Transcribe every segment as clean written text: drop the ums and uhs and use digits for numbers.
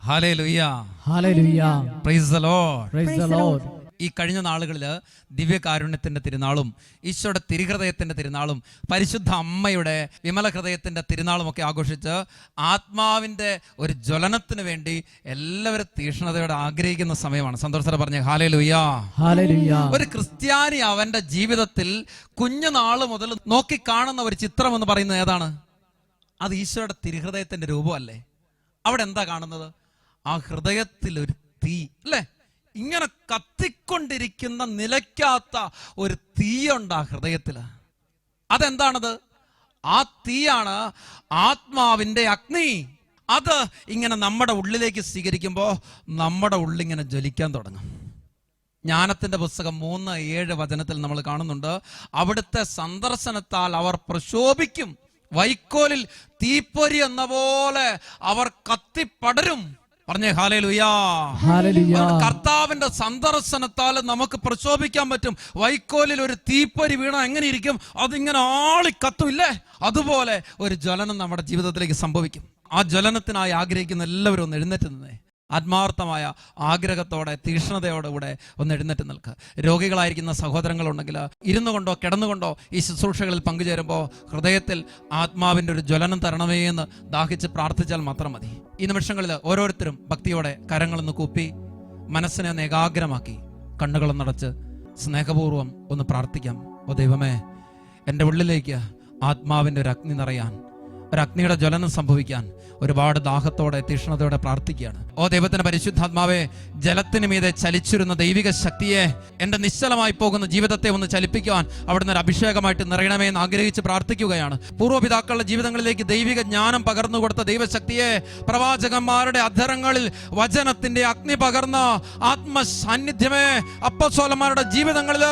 Hallelujah, hallelujah, praise the Lord, praise the Lord. ഈ കഴിഞ്ഞ നാളുകളിൽ ദിവ്യകാരുണ്യത്തിൻ്റെ തിരുനാളും ഈശോയുടെ തിരുഹൃദയത്തിൻ്റെ തിരുനാളും പരിശുദ്ധ അമ്മയുടെ വിമല ഹൃദയത്തിൻ്റെ തിരുനാളുമൊക്കെ ആഘോഷിച്ച് ആത്മാവിൻ്റെ ഒരു ജ്വലനത്തിന് വേണ്ടി എല്ലാവരും തീക്ഷ്ണതയോടെ ആഗ്രഹിക്കുന്ന സമയമാണ്. സന്തോഷത്തോടെ പറഞ്ഞ ഹല്ലേലൂയ, ഹല്ലേലൂയ. ഒരു ക്രിസ്ത്യാനി അവൻ്റെ ജീവിതത്തിൽ കുഞ്ഞുനാൾ മുതൽ നോക്കിക്കാണുന്ന ഒരു ചിത്രം എന്ന് പറയുന്നത് ഏതാണ്? അത് ഈശോയുടെ തിരുഹൃദയത്തിൻ്റെ രൂപമല്ലേ? അവിടെ എന്താ കാണുന്നത്? ആ ഹൃദയത്തിൽ ഒരു തീ അല്ലേ, ഇങ്ങനെ കത്തിക്കൊണ്ടിരിക്കുന്ന നിലയ്ക്കാത്ത ഒരു തീയുണ്ട് ആ ഹൃദയത്തില്. അതെന്താണത്? ആ തീയാണ് ആത്മാവിന്റെ അഗ്നി. അത് ഇങ്ങനെ നമ്മുടെ ഉള്ളിലേക്ക് സ്വീകരിക്കുമ്പോൾ നമ്മുടെ ഉള്ളിങ്ങനെ ജ്വലിക്കാൻ തുടങ്ങും. ജ്ഞാനത്തിന്റെ പുസ്തകം 3:7 നമ്മൾ കാണുന്നുണ്ട്, അവിടുത്തെ സന്ദർശനത്താൽ അവർ പ്രശോഭിക്കും, വൈക്കോലിൽ തീപ്പൊരി എന്ന പോലെ അവർ കത്തിപ്പടരും. പറഞ്ഞേ ഹല്ലേലൂയ, ഹല്ലേലൂയ. കർത്താവിന്റെ സന്ദർശനത്താൽ നമുക്ക് പ്രശോഭിക്കാൻ പറ്റും. വൈക്കോലിൽ ഒരു തീപ്പൊരി വീണ എങ്ങനെ ഇരിക്കും? അതിങ്ങനെ ആളി കത്തുമില്ലേ? അതുപോലെ ഒരു ജ്വലനം നമ്മുടെ ജീവിതത്തിലേക്ക് സംഭവിക്കും. ആ ജ്വലനത്തിനായി ആഗ്രഹിക്കുന്ന എല്ലാവരും ഒന്ന് എഴുന്നേറ്റ് നിന്നേ. ആത്മാർത്ഥമായ ആഗ്രഹത്തോടെ തീക്ഷ്ണതയോടുകൂടെ ഒന്ന് എഴുന്നേറ്റ് നിൽക്കുക. രോഗികളായിരിക്കുന്ന സഹോദരങ്ങളുണ്ടെങ്കിൽ ഇരുന്നു കൊണ്ടോ കിടന്നുകൊണ്ടോ ഈ ശുശ്രൂഷകളിൽ പങ്കുചേരുമ്പോൾ ഹൃദയത്തിൽ ആത്മാവിൻ്റെ ഒരു ജ്വലനം തരണമേ എന്ന് ദാഹിച്ച് പ്രാർത്ഥിച്ചാൽ മാത്രം മതി. ഈ നിമിഷങ്ങളിൽ ഓരോരുത്തരും ഭക്തിയോടെ കരങ്ങളൊന്ന് കൂപ്പി മനസ്സിനെ ഒന്ന് ഏകാഗ്രമാക്കി കണ്ണുകളൊന്നടച്ച് സ്നേഹപൂർവ്വം ഒന്ന് പ്രാർത്ഥിക്കാം. ഓ ദൈവമേ, എൻ്റെ ഉള്ളിലേക്ക് ആത്മാവിൻ്റെ ഒരു അഗ്നി നിറയാൻ, ഒരു അഗ്നിയുടെ ജ്വലനം സംഭവിക്കാൻ ഒരുപാട് ദാഹത്തോടെ തീക്ഷ്ണതയോടെ പ്രാർത്ഥിക്കുകയാണ്. ഓ ദൈവത്തിന്റെ പരിശുദ്ധാത്മാവേ, ജലത്തിന് മീതെ ചലിച്ചിരുന്ന ദൈവിക ശക്തിയെ എൻ്റെ നിശ്ചലമായി പോകുന്ന ജീവിതത്തെ ഒന്ന് ചലിപ്പിക്കുവാൻ അവിടുന്ന് ഒരു അഭിഷേകമായിട്ട് നിറയണമേ എന്ന് ആഗ്രഹിച്ച് പ്രാർത്ഥിക്കുകയാണ്. പൂർവ്വപിതാക്കളുടെ ജീവിതങ്ങളിലേക്ക് ദൈവിക ജ്ഞാനം പകർന്നു കൊടുത്ത ദൈവശക്തിയെ, പ്രവാചകന്മാരുടെ അധരങ്ങളിൽ വചനത്തിന്റെ അഗ്നി പകർന്ന ആത്മസാന്നിധ്യമേ, അപ്പസ്തോലന്മാരുടെ ജീവിതങ്ങളിൽ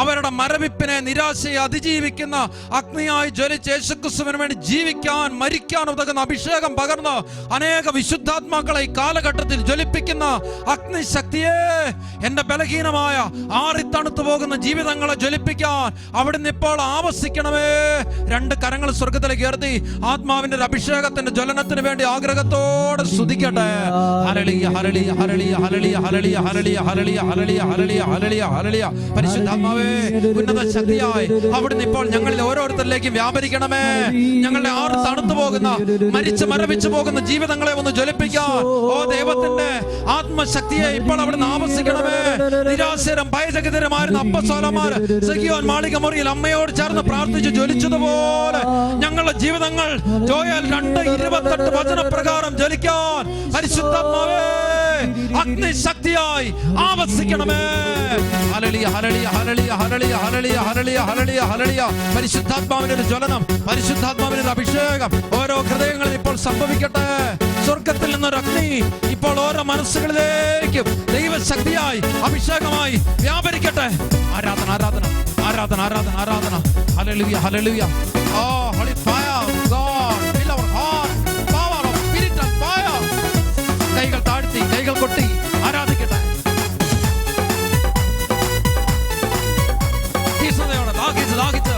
അവരുടെ മരവിപ്പിനെ, നിരാശയെ അതിജീവിക്കുന്ന അഗ്നിയായി ജ്വലിച്ച് യേശുക്രിസ്തുവിന് വേണ്ടി ജീവിക്കാൻ, മരിക്കാൻ ഉതകുന്ന അഭിഷേകം പകർന്ന് അനേക വിശുദ്ധാത്മാക്കളെ ഈ കാലഘട്ടത്തിൽ ജ്വലിപ്പിക്കുന്ന അഗ്നിശക്തിയെ, എന്റെ ബലഹീനമായ ആറിത്തണുത്തു പോകുന്ന ജീവിതങ്ങളെ ജ്വലിപ്പിക്കാൻ അവിടുന്ന് ഇപ്പോൾ ആവസിക്കണമേ. രണ്ട് കരങ്ങൾ സ്വർഗത്തിലേക്ക് ഉയർത്തി ആത്മാവിന്റെ അഭിഷേകത്തിന്റെ ജ്വലനത്തിന് വേണ്ടി ആഗ്രഹത്തോടെ സ്തുതിക്കട്ടെ. ഹല്ലേലൂയ, ഹല്ലേലൂയ, ഹല്ലേലൂയ, ഹല്ലേലൂയ, ഹല്ലേലൂയ, ഹല്ലേലൂയ, ഹല്ലേലൂയ, ഹല്ലേലൂയ, ഹല്ലേലൂയ, ഹല്ലേലൂയ. പരിശുദ്ധാത്മാവേ, ഉന്നത ശക്തിയായി അവിടുന്ന് ഇപ്പോൾ ഞങ്ങളിൽ ഓരോരുത്തരിലേക്കും വ്യാപരിക്കണമേ. ഞങ്ങളുടെ ആറ് തണുത്തു പോകുന്ന, മരിച്ച് മരവിച്ചു പോകുന്ന ജീവിതങ്ങളെ ഒന്ന് ജ്വലിപ്പിക്കാൻ ഓ ദൈവത്തിന്റെ ആത്മശക്തിയെ ഇപ്പോൾ അവിടുന്ന് ആവസിക്കണമേ. നിരാശരും ഭയചകിതരുമായിരുന്ന അപ്പസ്തോലന്മാർ സിഗ്യോൻ മാളിക മുറിയിൽ അമ്മയോട് ചേർന്ന് പ്രാർത്ഥിച്ച് ജ്വലിച്ചതുപോലെ ഞങ്ങളുടെ ജീവിതങ്ങൾ ജോയൽ 2:28 വചനപ്രകാരം ജ്വലിക്കാൻ പരിശുദ്ധാത്മാവേ അഗ്നിശക്തിയായി ആവസിക്കണമേ. ഹല്ലേലൂയ, ഹല്ലേലൂയ, ഹല്ലേലൂയ, ഹല്ലേലൂയ, ഹല്ലേലൂയ, ഹല്ലേലൂയ, ഹല്ലേലൂയ, ഹല്ലേലൂയ. പരിശുദ്ധാത്മാവിന്റെ ഒരു ജ്വലനം, പരിശുദ്ധാത്മാവിന്റെ ഒരു അഭിഷേകം ഓരോ ഹൃദയങ്ങളിൽ ഇപ്പോൾ സംഭവിക്കട്ടെ. സ്വർഗത്തിൽ നിന്നൊരു അഗ്നി ഇപ്പോൾ ഓരോ മനസ്സുകളിലേക്കും ദൈവശക്തിയായി അഭിഷേകമായി വ്യാപരിക്കട്ടെ. ആരാധന, ആരാധന, ആരാധന, ആരാധന, ആരാധന. Hallelujah, hallelujah. Oh, holy fire of God, fill our heart, power of spirit and fire. കൈകൾ താഴ്ത്തി, കൈകൾ കൊട്ടി ആരാധിക്കട്ടെ. തീക്ഷ്ണതയോടെ ദാഹിച്ച് ദാഹിച്ച്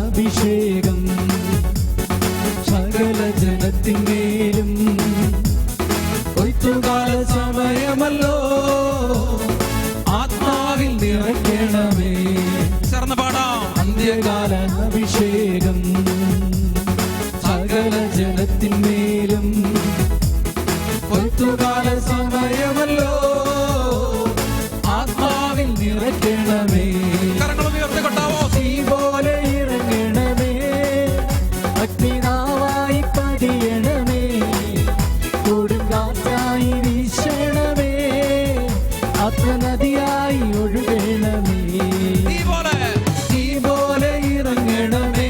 അഭിഷേകം സകല ജനത്തിന്മേലും കൊയ്ത്തുകാല സമയമല്ലോ, ആത്മാവിൽ നിറയ്ക്കണമേ. ചേർന്ന് പാടാം. അന്ത്യകാല അഭിഷേകം സകല ജനത്തിന്മേലും കൊയ്ത്തുകാല സമയമല്ലോ, ആത്മാവിൽ നിറയ്ക്കണമേ. പോലെ ഇറങ്ങണമേ, അഗ്നിനാവായി പതിയണമേ, കൊടുങ്കാറ്റായി വീശണമേ, ആത്മനദിയായി ഒഴുകണമേ. ഈ പോലെ ഇറങ്ങണമേ,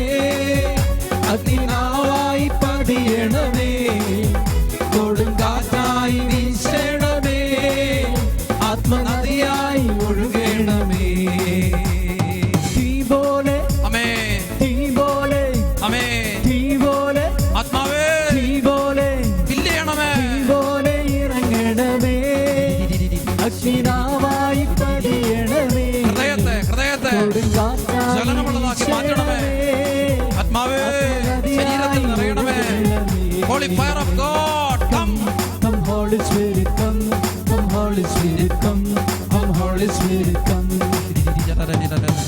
Holy fire of God, come. Come Holy Spirit, come. Come Holy Spirit, come. Come Holy Spirit, come.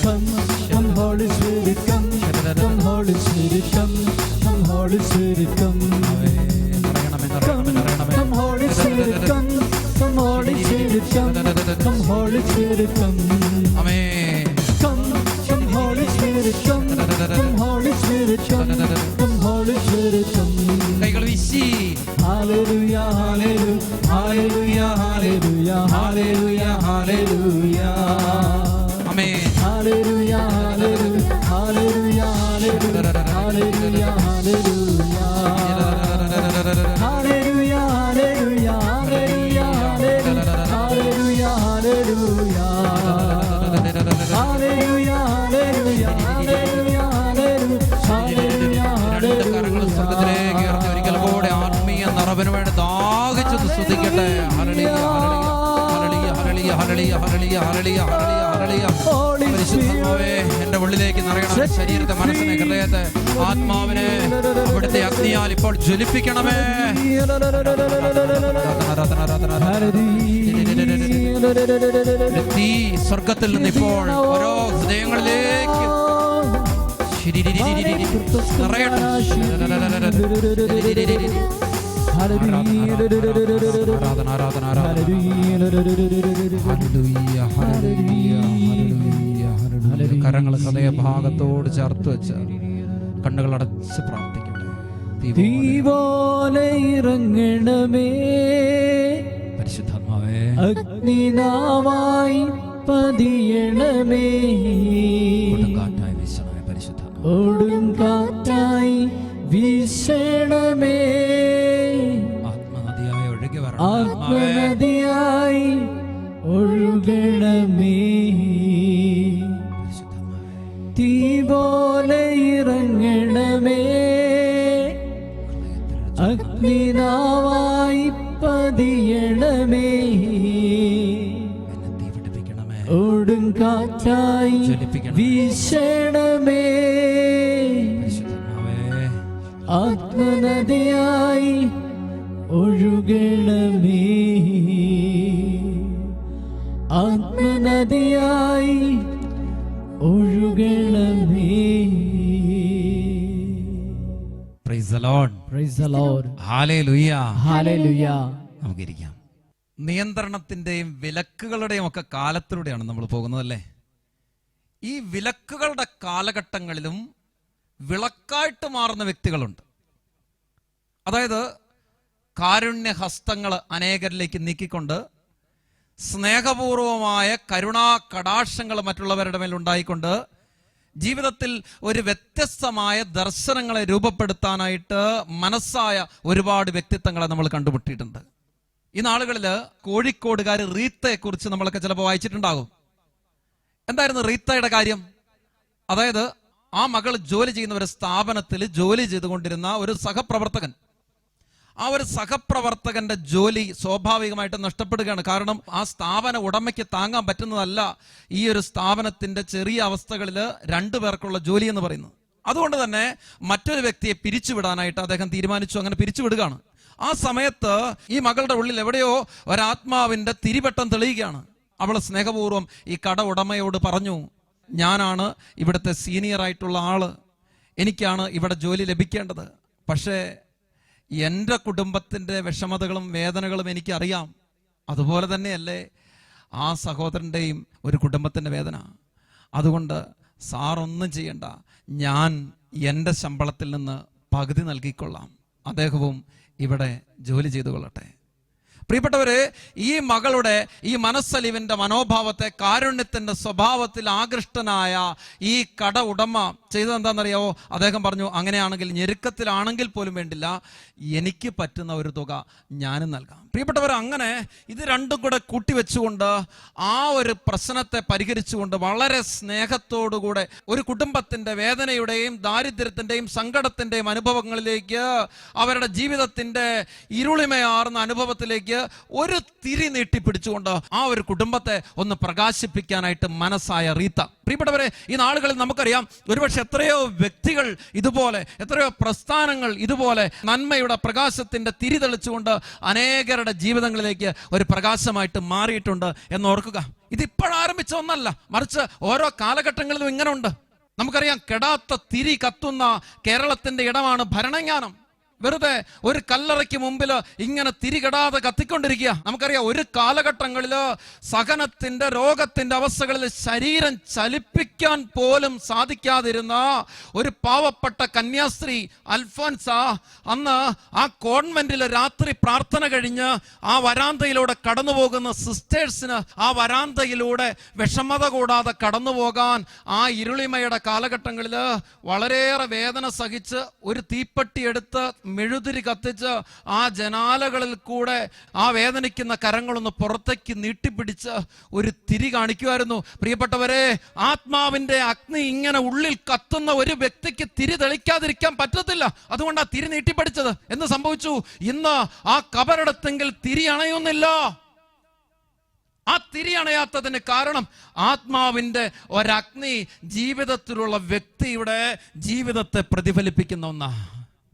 Come, come Holy Spirit, come. Come Holy Spirit, come. Come Holy Spirit, come. Come, come Holy Spirit, come. Come Holy Spirit, come. Come Holy Spirit, come. Amen. Come, come Holy Spirit, come. Come Holy Spirit, come. Come Holy Spirit, come. കൈകൾ വീശി Hallelujah, hallelujah, hallelujah, hallelujah, hallelujah, hallelujah. Amen. Hallelujah, hallelujah, hallelujah, hallelujah, hallelujah, hallelujah. Hallelujah, hallelujah, hallelujah, hallelujah, hallelujah. Hallelujah, hallelujah, hallelujah, hallelujah, രണ്ട് കരങ്ങൾ സ്വർഗ്ഗത്തിലേക്ക് ഉയർത്തി hallelujah. ഒരിക്കൽ കൂടെ ആത്മീയ നിറവിന് വേണ്ടി ദാഹിച്ചു സ്തുതിക്കട്ടെ. ഹല്ലേലൂയ, ഹല്ലേലൂയ, ഹല്ലേലൂയ, ഹല്ലേലൂയ, ഹല്ലേലൂയ, ഹല്ലേലൂയ, ഹല്ലേലൂയ. പരിശുദ്ധാത്മാവേ, എന്റെ ഉള്ളിലേക്ക് നിറയണമേ. ശരീരത്തെ, മനസ്സിനെ, ഹൃദയത്തെ, ആത്മാവിനെ അവിടുത്തെ അഗ്നിയാൽ ഇപ്പോൾ ജ്വലിപ്പിക്കണമേ. ഒരു തീ സ്വർഗത്തിൽ നിന്ന് ഇപ്പോൾ ഓരോ ഹൃദയങ്ങളിലേക്ക് നിറയട്ടെ. ആരാധന, ആരാധന, ആരാധന. ഹല്ലേലൂയ, ഹല്ലേലൂയ, ഹല്ലേലൂയ, ഹല്ലേലൂയ. കരങ്ങൾ ഹൃദയഭാഗത്തോട് ചേർത്ത് വെച്ച് കണ്ണുകൾ അടച്ച് പ്രാർത്ഥിക്കട്ടെ. തീ പോലെ ഇറങ്ങണമേ, പരിശുദ്ധാത്മാവേ, അഗ്നിനാവായി പതിയണമേ, കൊടുങ്കാറ്റായി വീശണമേ. പരിശുദ്ധാത്മാവേ, കൊടുങ്കാറ്റായി വീശണമേ, ആത്മനദിയായി ഒഴുകി വരണം. ആത്മനദിയായി ഒഴുകണമേ, തീ പോലെ ഇറങ്ങണമേ, അഗ്നിനാവായി പതിയണമേ, കൊടുങ്കാറ്റായി വീശണമേ, ആത്മനദിയായി ഒഴുകണമേ, ആത്മനദിയായി ഒഴുകണമേ. Praise the Lord. Praise the Lord. Hallelujah. Hallelujah. നമുക്കിരിക്കാം. നിയന്ത്രണത്തിന്റെയും വിലക്കുകളുടെയും ഒക്കെ കാലത്തിലൂടെയാണ് നമ്മൾ പോകുന്നതല്ലേ. ഈ വിലക്കുകളുടെ കാലഘട്ടങ്ങളിലും വിളക്കായിട്ട് മാറുന്ന വ്യക്തികളുണ്ട്. അതായത് കാരുണ്യഹസ്തങ്ങൾ അനേകരിലേക്ക് നീക്കിക്കൊണ്ട് സ്നേഹപൂർവമായ കരുണാ കടാക്ഷങ്ങൾ മറ്റുള്ളവരുടെ മേൽ ഉണ്ടായിക്കൊണ്ട് ജീവിതത്തിൽ ഒരു വ്യത്യസ്തമായ ദർശനങ്ങളെ രൂപപ്പെടുത്താനായിട്ട് മനസ്സായ ഒരുപാട് വ്യക്തിത്വങ്ങളെ നമ്മൾ കണ്ടുമുട്ടിയിട്ടുണ്ട്. ഈ നാളുകളിൽ കോഴിക്കോടുകാർ റീത്തയെ കുറിച്ച് നമ്മളൊക്കെ ചിലപ്പോൾ വായിച്ചിട്ടുണ്ടാകും. എന്തായിരുന്നു റീത്തയുടെ കാര്യം? അതായത് ആ മകൾ ജോലി ചെയ്യുന്ന ഒരു സ്ഥാപനത്തിൽ ജോലി ചെയ്തുകൊണ്ടിരുന്ന ഒരു സഹപ്രവർത്തകൻ, ആ ഒരു സഹപ്രവർത്തകന്റെ ജോലി സ്വാഭാവികമായിട്ട് നഷ്ടപ്പെടുകയാണ്. കാരണം ആ സ്ഥാപന ഉടമയ്ക്ക് താങ്ങാൻ പറ്റുന്നതല്ല ഈ ഒരു സ്ഥാപനത്തിന്റെ ചെറിയ അവസ്ഥകളിൽ രണ്ടു പേർക്കുള്ള ജോലി എന്ന് പറയുന്നത്. അതുകൊണ്ട് തന്നെ മറ്റൊരു വ്യക്തിയെ പിരിച്ചുവിടാനായിട്ട് അദ്ദേഹം തീരുമാനിച്ചു. അങ്ങനെ പിരിച്ചുവിടുകയാണ്. ആ സമയത്ത് ഈ മകളുടെ ഉള്ളിൽ എവിടെയോ ഒരാത്മാവിന്റെ തിരിവട്ടം തെളിയുകയാണ്. അവൾ സ്നേഹപൂർവ്വം ഈ കട ഉടമയോട് പറഞ്ഞു, ഞാനാണ് ഇവിടുത്തെ സീനിയർ ആയിട്ടുള്ള ആള്, എനിക്കാണ് ഇവിടെ ജോലി ലഭിക്കേണ്ടത്. പക്ഷേ എൻ്റെ കുടുംബത്തിൻ്റെ വിഷമതകളും വേദനകളും എനിക്കറിയാം. അതുപോലെ തന്നെയല്ലേ ആ സഹോദരൻ്റെയും ഒരു കുടുംബത്തിൻ്റെ വേദന. അതുകൊണ്ട് സാറൊന്നും ചെയ്യണ്ട, ഞാൻ എൻ്റെ ശമ്പളത്തിൽ നിന്ന് പകുതി നൽകിക്കൊള്ളാം, അദ്ദേഹവും ഇവിടെ ജോലി ചെയ്തു കൊള്ളട്ടെ. പ്രിയപ്പെട്ടവരെ, ഈ മകളുടെ ഈ മനസ്സലിവിന്റെ മനോഭാവത്തെ, കാരുണ്യത്തിന്റെ സ്വഭാവത്തിൽ ആകൃഷ്ടനായ ഈ കട ഉടമ ചെയ്തത് എന്താണെന്നറിയാവോ? അദ്ദേഹം പറഞ്ഞു, അങ്ങനെയാണെങ്കിൽ ഞെരുക്കത്തിലാണെങ്കിൽ പോലും വേണ്ടില്ല, എനിക്ക് പറ്റുന്ന ഒരു തുക ഞാനും നൽകാം. പ്രിയപ്പെട്ടവർ, അങ്ങനെ ഇത് രണ്ടും കൂടെ കൂട്ടിവെച്ചുകൊണ്ട് ആ ഒരു പ്രശ്നത്തെ പരിഹരിച്ചുകൊണ്ട് വളരെ സ്നേഹത്തോടുകൂടെ ഒരു കുടുംബത്തിന്റെ വേദനയുടെയും ദാരിദ്ര്യത്തിന്റെയും സങ്കടത്തിന്റെയും അനുഭവങ്ങളിലേക്ക്, അവരുടെ ജീവിതത്തിന്റെ ഇരുളിമയാർന്ന അനുഭവത്തിലേക്ക് ഒരു തിരി നീട്ടിപ്പിടിച്ചുകൊണ്ട് ആ ഒരു കുടുംബത്തെ ഒന്ന് പ്രകാശിപ്പിക്കാനായിട്ട് മനസ്സായ റീത്ത. പ്രിയപ്പെട്ടവരെ, ഈ നാളുകളിൽ നമുക്കറിയാം ഒരുപക്ഷെ എത്രയോ വ്യക്തികൾ ഇതുപോലെ, എത്രയോ പ്രസ്ഥാനങ്ങൾ ഇതുപോലെ നന്മയുടെ പ്രകാശത്തിന്റെ തിരി തെളിച്ചുകൊണ്ട് അനേകരുടെ ജീവിതങ്ങളിലേക്ക് ഒരു പ്രകാശമായിട്ട് മാറിയിട്ടുണ്ട് എന്ന് ഓർക്കുക. ഇതിപ്പോഴാരംഭിച്ച ഒന്നല്ല, മറിച്ച് ഓരോ കാലഘട്ടങ്ങളിലും ഇങ്ങനെ ഉണ്ട്. നമുക്കറിയാം, കെടാത്ത തിരി കത്തുന്ന കേരളത്തിന്റെ ഇടമാണ് ഭരണങ്ങാനം. വെറുതെ ഒരു കല്ലറയ്ക്ക് മുമ്പിൽ ഇങ്ങനെ തിരികെടാതെ കത്തിക്കൊണ്ടിരിക്കുക. നമുക്കറിയാം, ഒരു കാലഘട്ടങ്ങളില് സഹനത്തിന്റെ, രോഗത്തിന്റെ അവസ്ഥകളിൽ ശരീരം ചലിപ്പിക്കാൻ പോലും സാധിക്കാതിരുന്ന ഒരു പാവപ്പെട്ട കന്യാസ്ത്രീ അൽഫോൻസ അന്ന് ആ കോൺവെന്റിലെ രാത്രി പ്രാർത്ഥന കഴിഞ്ഞ് ആ വരാന്തയിലൂടെ കടന്നു പോകുന്ന സിസ്റ്റേഴ്സിന് ആ വരാന്തയിലൂടെ വിഷമത കൂടാതെ കടന്നു പോകാൻ ആ ഇരുളിമയുടെ കാലഘട്ടങ്ങളിൽ വളരെയേറെ വേദന സഹിച്ച് ഒരു തീപ്പെട്ടി എടുത്ത് മെഴുതിരി കത്തിച്ച് ആ ജനാലകളിൽ കൂടെ ആ വേദനിക്കുന്ന കരങ്ങളൊന്ന് പുറത്തേക്ക് നീട്ടിപ്പിടിച്ച് ഒരു തിരി കാണിക്കുമായിരുന്നു. പ്രിയപ്പെട്ടവരെ, ആത്മാവിന്റെ അഗ്നി ഇങ്ങനെ ഉള്ളിൽ കത്തുന്ന ഒരു വ്യക്തിക്ക് തിരി തെളിക്കാതിരിക്കാൻ പറ്റത്തില്ല. അതുകൊണ്ട് ആ തിരി നീട്ടിപ്പിടിച്ചത്. എന്ത് സംഭവിച്ചു? ഇന്ന് ആ കബറിടത്തെങ്കിൽ തിരി അണയുന്നില്ല. ആ തിരി അണയാത്തതിന് കാരണം ആത്മാവിന്റെ ഒരഗ്നി ജീവിതത്തിലുള്ള വ്യക്തിയുടെ ജീവിതത്തെ പ്രതിഫലിപ്പിക്കുന്ന ഒന്നാ.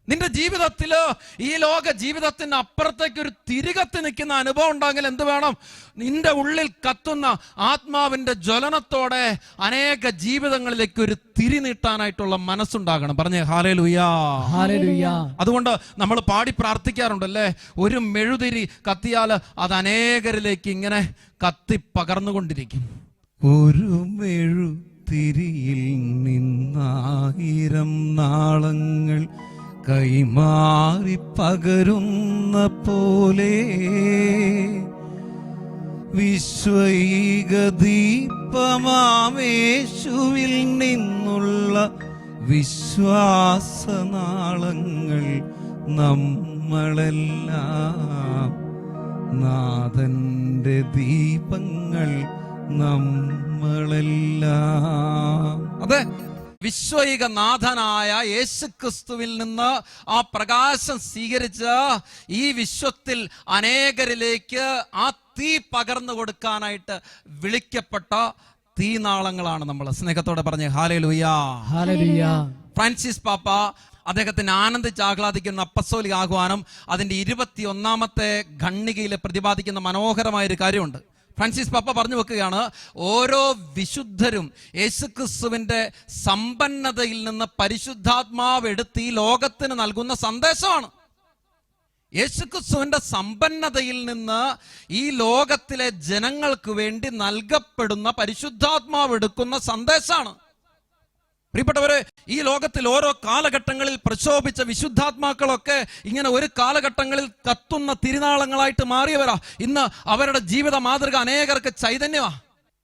നിന്റെ ജീവിതത്തില് ഈ ലോക ജീവിതത്തിന് അപ്പുറത്തേക്ക് ഒരു തിരികത്തി നിൽക്കുന്ന അനുഭവം ഉണ്ടെങ്കിൽ എന്ത് വേണം? നിന്റെ ഉള്ളിൽ കത്തുന്ന ആത്മാവിന്റെ ജ്വലനത്തോടെ അനേക ജീവിതങ്ങളിലേക്ക് ഒരു തിരി നീട്ടാനായിട്ടുള്ള മനസ്സുണ്ടാകണം. പറഞ്ഞേ ഹല്ലേലൂയാ, ഹല്ലേലൂയാ. അതുകൊണ്ട് നമ്മൾ പാടി പ്രാർത്ഥിക്കാറുണ്ടല്ലേ, ഒരു മെഴുതിരി കത്തിയാൽ അത് അനേകരിലേക്ക് ഇങ്ങനെ കത്തി പകർന്നുകൊണ്ടിരിക്കും. ഒരു മെഴുതിരിയിൽ നിന്നായിരം നാളങ്ങൾ കൈമാറി പകരുന്ന പോലെ വിശ്വൈക ദീപമാമേശുവിൽ നിന്നുള്ള വിശ്വാസനാളങ്ങൾ നമ്മളെല്ലാം, നാഥന്റെ ദീപങ്ങൾ നമ്മളെല്ലാം. അതെ, വിശ്വൈക നാഥനായ യേശുക്രിസ്തുവിൽ നിന്ന് ആ പ്രകാശം സ്വീകരിച്ച് ഈ വിശ്വത്തിൽ അനേകരിലേക്ക് ആ തീ പകർന്നു കൊടുക്കാനായിട്ട് വിളിക്കപ്പെട്ട തീനാളങ്ങളാണ് നമ്മൾ. സ്നേഹത്തോടെ പറഞ്ഞ് ഹല്ലേലൂയാ, ഹല്ലേലൂയാ. ഫ്രാൻസിസ് പാപ്പ അദ്ദേഹത്തിന് ആനന്ദിച്ച് ആഹ്ലാദിക്കുന്ന അപ്പസ്തോലിക ആഹ്വാനം അതിന്റെ 21-ാമത്തെ ഖണ്ഡികയിൽ പ്രതിപാദിക്കുന്ന മനോഹരമായൊരു കാര്യമുണ്ട്. ഫ്രാൻസിസ് പാപ്പ പറഞ്ഞു വെക്കുകയാണ്, ഓരോ വിശുദ്ധരും യേശുക്രിസ്തുവിന്റെ സമ്പന്നതയിൽ നിന്ന് പരിശുദ്ധാത്മാവ് എടുത്ത് ഈ ലോകത്തിന് നൽകുന്ന സന്ദേശമാണ്. യേശുക്രിസ്തുവിന്റെ സമ്പന്നതയിൽ നിന്ന് ഈ ലോകത്തിലെ ജനങ്ങൾക്ക് വേണ്ടി നൽകപ്പെടുന്ന പരിശുദ്ധാത്മാവ് എടുക്കുന്ന സന്ദേശമാണ്. പ്രിയപ്പെട്ടവരെ, ഈ ലോകത്തിൽ ഓരോ കാലഘട്ടങ്ങളിൽ പ്രശോഭിച്ച വിശുദ്ധാത്മാക്കളൊക്കെ ഇങ്ങനെ ഒരു കാലഘട്ടങ്ങളിൽ കത്തുന്ന തിരുനാളങ്ങളായിട്ട് മാറിയവരാ. ഇന്ന് അവരുടെ ജീവിത മാതൃക അനേകർക്ക് ചൈതന്യമാ.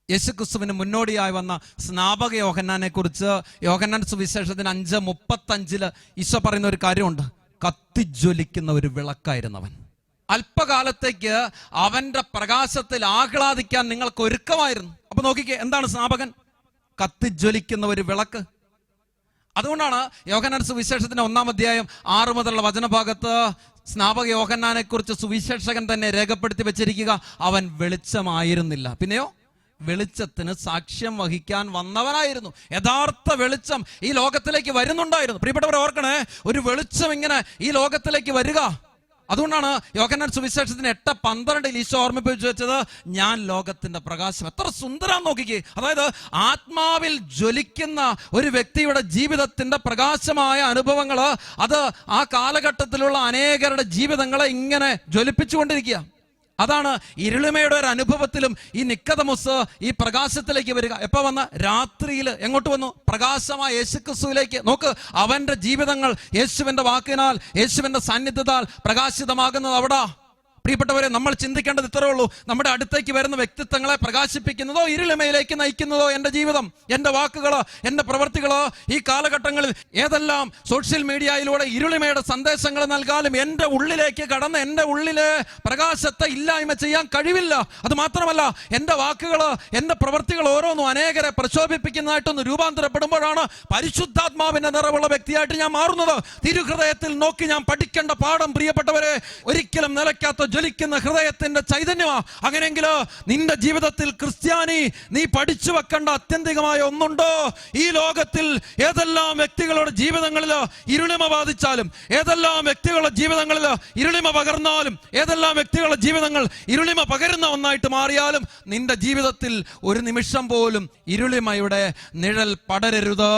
യേശുക്രിസ്തുവിന് മുന്നോടിയായി വന്ന സ്നാപക യോഹന്നാനെ കുറിച്ച് യോഹന്നാൻ സുവിശേഷത്തിന് 5:35 ഈശോ പറയുന്ന ഒരു കാര്യമുണ്ട്. കത്തിജ്വലിക്കുന്ന ഒരു വിളക്കായിരുന്നവൻ. അല്പകാലത്തേക്ക് അവന്റെ പ്രകാശത്തിൽ ആഹ്ലാദിക്കാൻ നിങ്ങൾക്ക് ഒരുക്കമായിരുന്നു. അപ്പൊ നോക്കിക്കേ, എന്താണ് സ്നാപകൻ? കത്തിജ്വലിക്കുന്ന ഒരു വിളക്ക്. അതുകൊണ്ടാണ് യോഹന്നാൻ സുവിശേഷത്തിന്റെ 1-ാം അധ്യായം 6 മുതലുള്ള വചനഭാഗത്ത് സ്നാപക യോഹന്നാനെ കുറിച്ച് സുവിശേഷകൻ തന്നെ രേഖപ്പെടുത്തി വെച്ചിരിക്കുക, അവൻ വെളിച്ചമായിരുന്നില്ല, പിന്നെയോ വെളിച്ചത്തിന് സാക്ഷ്യം വഹിക്കാൻ വന്നവനായിരുന്നു. യഥാർത്ഥ വെളിച്ചം ഈ ലോകത്തിലേക്ക് വരുന്നുണ്ടായിരുന്നു. പ്രിയപ്പെട്ടവരെ ഓർക്കണേ, ഒരു വെളിച്ചം ഇങ്ങനെ ഈ ലോകത്തിലേക്ക് വരിക. അതുകൊണ്ടാണ് യോഹന്നാൻ സുവിശേഷത്തിന് 8:12 ഈശോ ഓർമ്മിപ്പിച്ചു വെച്ചത്, ഞാൻ ലോകത്തിന്റെ പ്രകാശം. എത്ര സുന്ദരം നോക്കിക്കേ. അതായത് ആത്മാവിൽ ജ്വലിക്കുന്ന ഒരു വ്യക്തിയുടെ ജീവിതത്തിന്റെ പ്രകാശമായ അനുഭവങ്ങള് അത് ആ കാലഘട്ടത്തിലുള്ള അനേകരുടെ ജീവിതങ്ങളെ ഇങ്ങനെ ജ്വലിപ്പിച്ചുകൊണ്ടിരിക്കുക. അതാണ് ഇരുളിമയുടെ ഒരു അനുഭവത്തിലും ഈ നിക്കോദെമോസ് ഈ പ്രകാശത്തിലേക്ക് വരിക. എപ്പോ വന്ന? രാത്രിയിൽ. എങ്ങോട്ട് വന്നു? പ്രകാശമായ യേശുക്രിസ്തുവിലേക്ക്. നോക്ക്, അവന്റെ ജീവിതങ്ങൾ യേശുവിന്റെ വാക്കിനാൽ, യേശുവിന്റെ സാന്നിധ്യത്താൽ പ്രകാശിതമാകുന്നത് അവിടെ. പ്രിയപ്പെട്ടവരെ, നമ്മൾ ചിന്തിക്കേണ്ടത് ഇത്രേ ഉള്ളൂ. നമ്മുടെ അടുത്തേക്ക് വരുന്ന വ്യക്തിത്വങ്ങളെ പ്രകാശിപ്പിക്കുന്നതോ ഇരുളിമയിലേക്ക് നയിക്കുന്നതോ എൻ്റെ ജീവിതം, എൻ്റെ വാക്കുകളോ, എൻ്റെ പ്രവൃത്തികളോ ഈ കാലഘട്ടങ്ങളിൽ ഏതെല്ലാം സോഷ്യൽ മീഡിയയിലൂടെ ഇരുളിമയുടെ സന്ദേശങ്ങൾ നൽകാനും എൻ്റെ ഉള്ളിലേക്ക് കടന്ന് എൻ്റെ ഉള്ളിലെ പ്രകാശത്തെ ഇല്ലായ്മ ചെയ്യാൻ കഴിവില്ല. അത് മാത്രമല്ല, എൻ്റെ വാക്കുകളോ എൻ്റെ പ്രവൃത്തികൾ ഓരോന്നും അനേകരെ പ്രക്ഷോഭിപ്പിക്കുന്നതായിട്ടൊന്ന് രൂപാന്തരപ്പെടുമ്പോഴാണ് പരിശുദ്ധാത്മാവിന്റെ നിറവുള്ള വ്യക്തിയായിട്ട് ഞാൻ മാറുന്നത്. തിരുഹൃദയത്തിൽ നോക്കി ഞാൻ പഠിക്കേണ്ട പാഠം, പ്രിയപ്പെട്ടവരെ, ഒരിക്കലും നിലയ്ക്കാത്ത ജ്വലിക്കുന്ന ഹൃദയത്തിന്റെ ചൈതന്യമാ. അങ്ങനെയെങ്കിലോ നിന്റെ ജീവിതത്തിൽ ക്രിസ്ത്യാനി, നീ പഠിച്ചു വെക്കേണ്ട അത്യന്തികമായ ഒന്നുണ്ടോ? ഈ ലോകത്തിൽ ഏതെല്ലാം വ്യക്തികളുടെ ജീവിതങ്ങളിൽ ഇരുളിമ ബാധിച്ചാലും, ഏതെല്ലാം വ്യക്തികളുടെ ജീവിതങ്ങളിൽ ഇരുളിമ പകർന്നാലും, ഏതെല്ലാം വ്യക്തികളുടെ ജീവിതങ്ങൾ ഇരുളിമ പകരുന്ന ഒന്നായിട്ട് മാറിയാലും, നിന്റെ ജീവിതത്തിൽ ഒരു നിമിഷം പോലും ഇരുളിമയുടെ നിഴൽ പടരരുത്.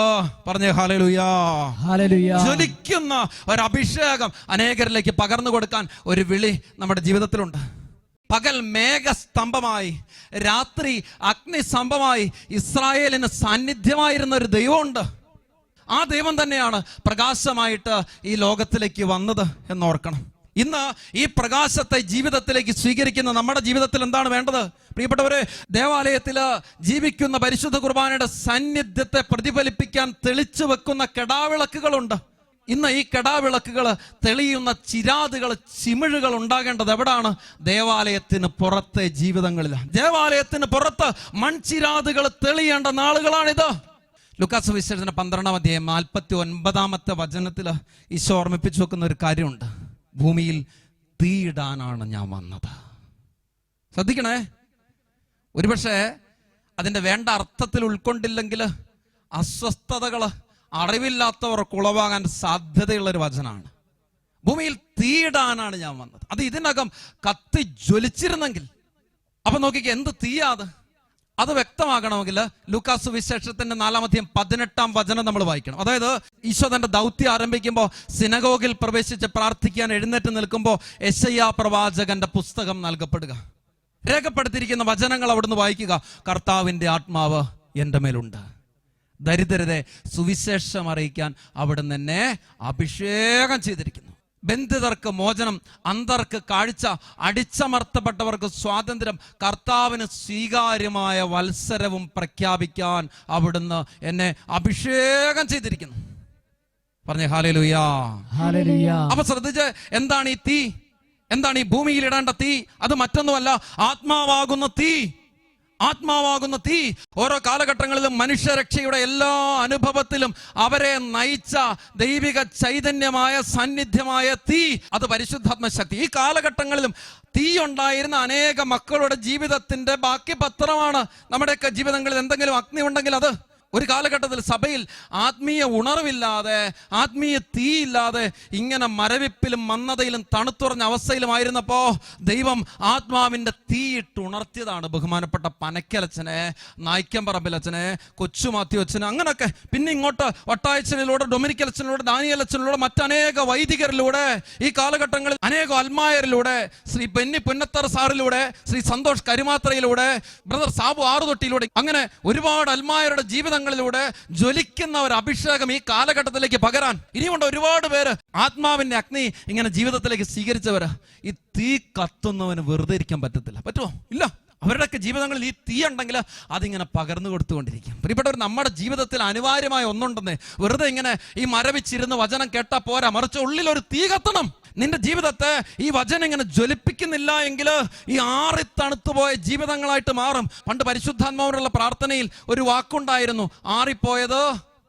പറഞ്ഞേ ഹല്ലേലൂയാ. ഹല്ലേലൂയ. ജ്വലിക്കുന്ന ഒരു അഭിഷേകം അനേകരിലേക്ക് പകർന്നു കൊടുക്കാൻ ഒരു വിളി നമ്മുടെ ജീവിതത്തിലുണ്ട്. പകൽ മേഘസ്തംഭമായി, രാത്രി അഗ്നിസ്തംഭമായി ഇസ്രായേലിന് സാന്നിധ്യമായിരുന്ന ഒരു ദൈവമുണ്ട്. ആ ദൈവം തന്നെയാണ് പ്രകാശമായിട്ട് ഈ ലോകത്തിലേക്ക് വന്നത് എന്നോർക്കണം. ഇന്ന് ഈ പ്രകാശത്തെ ജീവിതത്തിലേക്ക് സ്വീകരിക്കുന്ന നമ്മുടെ ജീവിതത്തിൽ എന്താണ് വേണ്ടത്? പ്രിയപ്പെട്ടവരെ, ദേവാലയത്തിൽ ജീവിക്കുന്ന പരിശുദ്ധ കുർബാനയുടെ സാന്നിധ്യത്തെ പ്രതിഫലിപ്പിക്കാൻ തെളിച്ചു വെക്കുന്ന കെടാവിളക്കുകളുണ്ട്. ഇന്ന് ഈ കെടാവിളക്കുകൾ തെളിയുന്ന ചിരാതുകൾ, ചിമിഴുകൾ ഉണ്ടാകേണ്ടത് എവിടാണ്? ദേവാലയത്തിന് പുറത്തെ ജീവിതങ്ങളിലാണ്. ദേവാലയത്തിന് പുറത്ത് മൺചിരാതുകൾ തെളിയേണ്ട നാളുകളാണിത്. ലൂക്കാസ് സുവിശേഷത്തിന്റെ 12-ാം അധ്യായം 49-ാമത്തെ വചനത്തിൽ ഈശോ ഓർമ്മിപ്പിച്ചു വെക്കുന്ന ഒരു കാര്യമുണ്ട്. ഭൂമിയിൽ തീയിടാനാണ് ഞാൻ വന്നത്. ശ്രദ്ധിക്കണേ. ഒരുപക്ഷെ അതിന്റെ വേണ്ട അർത്ഥത്തിൽ ഉൾക്കൊണ്ടില്ലെങ്കിൽ അസ്വസ്ഥതകൾ അറിവില്ലാത്തവർക്ക് ഉളവാകാൻ സാധ്യതയുള്ള ഒരു വചനമാണ്. ഭൂമിയിൽ തീയിടാനാണ് ഞാൻ വന്നത്. അത് ഇതിനകം കത്തി ജ്വലിച്ചിരുന്നെങ്കിൽ, അപ്പൊ നോക്കിക്കേ, എന്ത് തീയാത്? അത് വ്യക്തമാകണമെങ്കിൽ ലൂക്കാസ് സുവിശേഷത്തിന്റെ 4-ാം അധ്യായം 18-ാം വചനം നമ്മൾ വായിക്കണം. അതായത് ഈശോ തന്റെ ദൗത്യം ആരംഭിക്കുമ്പോൾ സിനഗോഗിൽ പ്രവേശിച്ച് പ്രാർത്ഥിക്കാൻ എഴുന്നേറ്റ് നിൽക്കുമ്പോൾ യെശയ്യാ പ്രവാചകന്റെ പുസ്തകം നൽകപ്പെടുക. രേഖപ്പെടുത്തിയിരിക്കുന്ന വചനങ്ങൾ അവിടുന്ന് വായിക്കുക. കർത്താവിന്റെ ആത്മാവ് എൻ്റെ മേലുണ്ട്, ദരിദ്രരെ സുവിശേഷം അറിയിക്കാൻ അവിടുന്ന് എന്നെ അഭിഷേകം ചെയ്തിരിക്കുന്നു. ബന്ധിതർക്ക് മോചനം, അന്ധർക്ക് കാഴ്ച, അടിച്ചമർത്തപ്പെട്ടവർക്ക് സ്വാതന്ത്ര്യം, കർത്താവിന് സ്വീകാര്യമായ വത്സരവും പ്രഖ്യാപിക്കാൻ അവിടുന്ന് എന്നെ അഭിഷേകം ചെയ്തിരിക്കുന്നു. പറഞ്ഞേ ഹല്ലേലൂയാ. ഹല്ലേലൂയ. അപ്പൊ ശ്രദ്ധിച്ച്, എന്താണ് ഈ തീ? എന്താണ് ഈ ഭൂമിയിൽ ഇടേണ്ട തീ? അത് മറ്റൊന്നുമല്ല, ആത്മാവാകുന്ന തീ. ആത്മാവാകുന്ന തീ ഓരോ കാലഘട്ടങ്ങളിലും മനുഷ്യരക്ഷയുടെ എല്ലാ അനുഭവത്തിലും അവരെ നയിച്ച ദൈവിക ചൈതന്യമായ സാന്നിധ്യമായ തീ, അത് പരിശുദ്ധാത്മ ശക്തി. ഈ കാലഘട്ടങ്ങളിലും തീ ഉണ്ടായിരുന്ന അനേക മക്കളുടെ ജീവിതത്തിന്റെ ബാക്കി പത്രമാണ് നമ്മുടെയൊക്കെ ജീവിതങ്ങളിൽ. എന്തെങ്കിലും അഗ്നി ഉണ്ടെങ്കിൽ അത് ഒരു കാലഘട്ടത്തിൽ സഭയിൽ ആത്മീയ ഉണർവില്ലാതെ, ആത്മീയ തീയില്ലാതെ ഇങ്ങനെ മരവിപ്പിലും മന്ദതയിലും തണുത്തുറഞ്ഞ അവസ്ഥയിലുമായിരുന്നപ്പോ ദൈവം ആത്മാവിന്റെ തീയിട്ട് ഉണർത്തിയതാണ് ബഹുമാനപ്പെട്ട പനക്കലച്ചനെ, നായ്ക്കമ്പറമ്പിലച്ചനെ, കൊച്ചുമാത്യുവച്ചനെ, അങ്ങനൊക്കെ പിന്നെ ഇങ്ങോട്ട് വട്ടായച്ചനിലൂടെ, ഡൊമിനിക്കലച്ചനിലൂടെ, ദാനിയേലച്ചനിലൂടെ, മറ്റനേക വൈദികരിലൂടെ, ഈ കാലഘട്ടങ്ങളിൽ അനേകം അൽമായരിലൂടെ, ശ്രീ ബെന്നി പുന്നത്തർ സാറിലൂടെ, ശ്രീ സന്തോഷ് കരുമാത്രയിലൂടെ, ബ്രദർ സാബു ആറുതൊട്ടിയിലൂടെ, അങ്ങനെ ഒരുപാട് അൽമായരുടെ ജീവിതങ്ങളിലൂടെ ജ്വലിക്കുന്ന ഒരു അഭിഷേകം ഈ കാലഘട്ടത്തിലേക്ക് പകരാൻ ഇനിയുണ്ട്. ഒരുപാട് പേര് ആത്മാവിന്റെ അഗ്നി ഇങ്ങനെ ജീവിതത്തിലേക്ക് സ്വീകരിച്ചവര്. ഈ തീ കത്തുന്നവന് വെറുതെ ഇരിക്കാൻ പറ്റത്തില്ല. പറ്റുമോ? ഇല്ല. അവരുടെയൊക്കെ ജീവിതങ്ങളിൽ ഈ തീ ഉണ്ടെങ്കിൽ അതിങ്ങനെ പകർന്നു കൊടുത്തുകൊണ്ടിരിക്കും. പ്രിയപ്പെട്ടവർ, നമ്മുടെ ജീവിതത്തിൽ അനിവാര്യമായ ഒന്നുണ്ടെന്നേ. വെറുതെ ഇങ്ങനെ ഈ മരവിച്ചിരുന്ന് വചനം കേട്ടാ പോരാ, മറിച്ച് ഉള്ളിലൊരു തീ കത്തണം. നിന്റെ ജീവിതത്തെ ഈ വചനം ഇങ്ങനെ ജ്വലിപ്പിക്കുന്നില്ല എങ്കിൽ ഈ ആറി തണുത്തുപോയ ജീവിതങ്ങളായിട്ട് മാറും. പണ്ട് പരിശുദ്ധാത്മാവിനുള്ള പ്രാർത്ഥനയിൽ ഒരു വാക്കുണ്ടായിരുന്നു, ആറിപ്പോയത്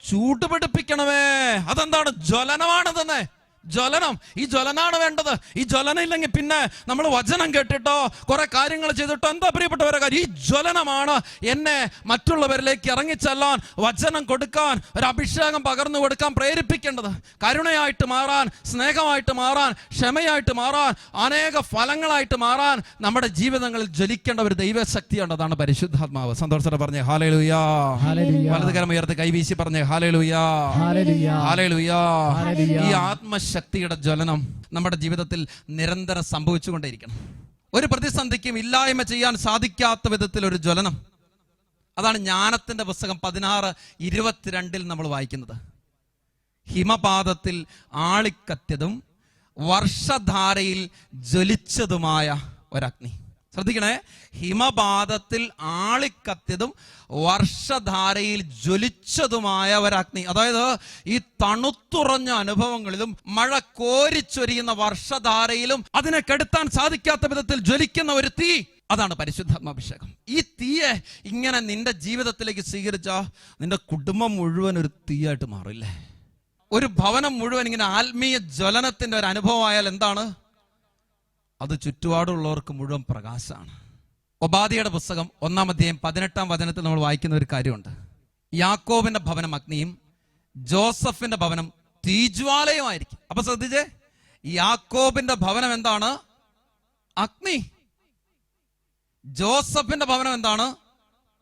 ചൂടുപിടിപ്പിക്കണമേ. അതെന്താണ്? ജ്വലനമാണ് തന്നെ. ജ്വലനം. ഈ ജ്വലനാണ് വേണ്ടത്. ഈ ജ്വലനം ഇല്ലെങ്കിൽ പിന്നെ നമ്മൾ വചനം കേട്ടിട്ടോ കുറെ കാര്യങ്ങൾ ചെയ്തിട്ടോ എന്താ പ്രിയപ്പെട്ടവരെ കാര്യം? ഈ ജ്വലനമാണ് എന്നെ മറ്റുള്ളവരിലേക്ക് ഇറങ്ങിച്ചെല്ലാൻ, വചനം കൊടുക്കാൻ, ഒരു അഭിഷേകം പകർന്നു കൊടുക്കാൻ പ്രേരിപ്പിക്കേണ്ടത്. കരുണയായിട്ട് മാറാൻ, സ്നേഹമായിട്ട് മാറാൻ, ക്ഷമയായിട്ട് മാറാൻ, അനേക ഫലങ്ങളായിട്ട് മാറാൻ നമ്മുടെ ജീവിതങ്ങളിൽ ജ്വലിക്കേണ്ട ഒരു ദൈവശക്തിയാണ്. അതാണ് പരിശുദ്ധാത്മാവ്. സന്തോഷത്തോടെ പറഞ്ഞേ ഹല്ലേലൂയാ. വലതുകരം ഉയർത്തി കൈവീശി പറഞ്ഞേ ഹല്ലേലൂയാ. ഹല്ലേലൂയാ. ഈ ആത്മശക്തിയുടെ ജ്വലനം നമ്മുടെ ജീവിതത്തിൽ നിരന്തരം സംഭവിച്ചുകൊണ്ടേയിരിക്കണം. ഒരു പ്രതിസന്ധിക്കും ഇല്ലായ്മ ചെയ്യാൻ സാധിക്കാത്ത വിധത്തിൽ ഒരു ജ്വലനം. അതാണ് ജ്ഞാനത്തിന്റെ പുസ്തകം 16:22 നമ്മൾ വായിക്കുന്നത്. ഹിമപാതത്തിൽ ആളിക്കത്തിയതും വർഷധാരയിൽ ജ്വലിച്ചതുമായ ഒരഗ്നി. ശ്രദ്ധിക്കണേ, ഹിമപാതത്തിൽ ആളിക്കത്തിയതും വർഷധാരയിൽ ജ്വലിച്ചതുമായ ഒരഗ്നി. അതായത് ഈ തണുത്തുറഞ്ഞ അനുഭവങ്ങളിലും മഴ കോരിച്ചൊരിയുന്ന വർഷധാരയിലും അതിനെ കെടുത്താൻ സാധിക്കാത്ത വിധത്തിൽ ജ്വലിക്കുന്ന ഒരു തീ, അതാണ് പരിശുദ്ധാത്മാഭിഷേകം. ഈ തീയെ ഇങ്ങനെ നിന്റെ ജീവിതത്തിലേക്ക് സ്വീകരിച്ചാൽ നിന്റെ കുടുംബം മുഴുവൻ ഒരു തീയായിട്ട് മാറില്ലേ? ഒരു ഭവനം മുഴുവൻ ഇങ്ങനെ ആത്മീയ ജ്വലനത്തിന്റെ ഒരു അനുഭവമായാൽ എന്താണ്? അത് ചുറ്റുപാടുള്ളവർക്ക് മുഴുവൻ പ്രകാശമാണ്. ഒബാദിയുടെ പുസ്തകം 1-ാം അധ്യായം 18-ാം വചനത്തിൽ നമ്മൾ വായിക്കുന്ന ഒരു കാര്യമുണ്ട്. യാക്കോബിന്റെ ഭവനം അഗ്നിയും ജോസഫിന്റെ ഭവനം തീജ്വാലയുമായിരിക്കും. അപ്പൊ ശ്രദ്ധിച്ചേ, യാക്കോബിന്റെ ഭവനം എന്താണ്? അഗ്നി. ജോസഫിന്റെ ഭവനം എന്താണ്?